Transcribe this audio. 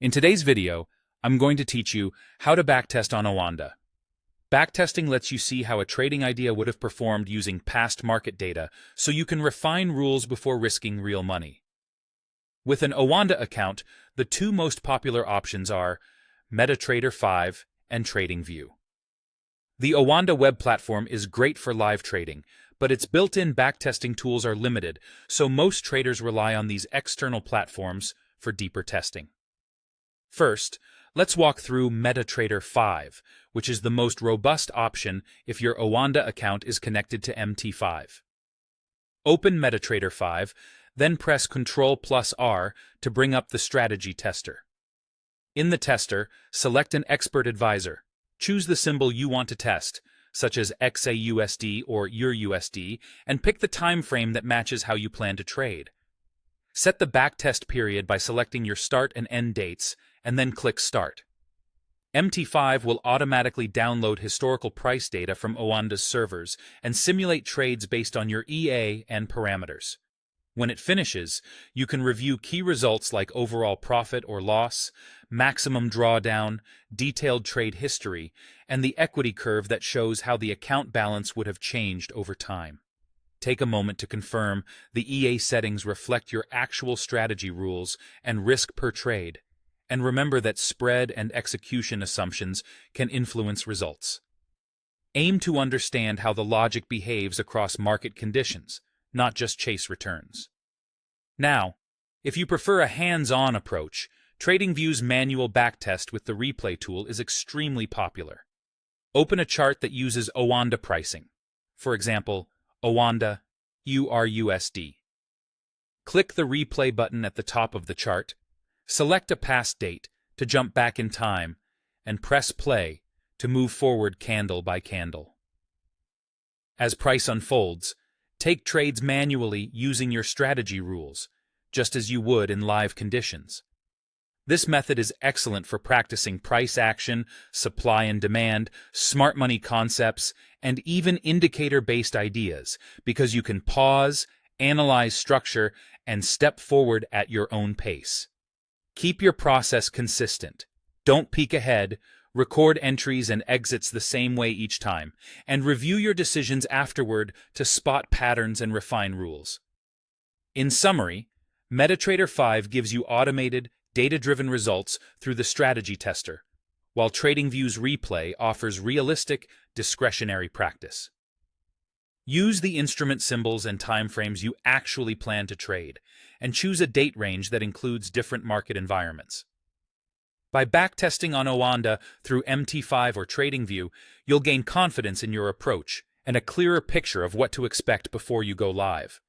In today's video, I'm going to teach you how to backtest on Oanda. Backtesting lets you see how a trading idea would have performed using past market data, so you can refine rules before risking real money. With an Oanda account, the two most popular options are MetaTrader 5 and TradingView. The Oanda web platform is great for live trading, but its built-in backtesting tools are limited, so most traders rely on these external platforms for deeper testing. First, let's walk through MetaTrader 5, which is the most robust option if your Oanda account is connected to MT5. Open MetaTrader 5, then press Ctrl+R to bring up the strategy tester. In the tester, select an expert advisor. Choose the symbol you want to test, such as XAUSD or EURUSD, and pick the time frame that matches how you plan to trade. Set the backtest period by selecting your start and end dates, and then click Start. MT5 will automatically download historical price data from Oanda's servers and simulate trades based on your EA and parameters. When it finishes, you can review key results like overall profit or loss, maximum drawdown, detailed trade history, and the equity curve that shows how the account balance would have changed over time. Take a moment to confirm the EA settings reflect your actual strategy rules and risk per trade, and remember that spread and execution assumptions can influence results. Aim to understand how the logic behaves across market conditions, not just chase returns. Now, if you prefer a hands-on approach, TradingView's manual backtest with the replay tool is extremely popular. Open a chart that uses Oanda pricing, for example, Oanda EURUSD. Click the replay button at the top of the chart, select a past date to jump back in time, and press play to move forward candle by candle. As price unfolds, take trades manually using your strategy rules, just as you would in live conditions. This method is excellent for practicing price action, supply and demand, smart money concepts, and even indicator-based ideas, because you can pause, analyze structure, and step forward at your own pace. Keep your process consistent. Don't peek ahead, record entries and exits the same way each time, and review your decisions afterward to spot patterns and refine rules. In summary, MetaTrader 5 gives you automated, data-driven results through the strategy tester, while TradingView's replay offers realistic, discretionary practice. Use the instrument symbols and timeframes you actually plan to trade, and choose a date range that includes different market environments. By backtesting on Oanda through MT5 or TradingView, you'll gain confidence in your approach and a clearer picture of what to expect before you go live.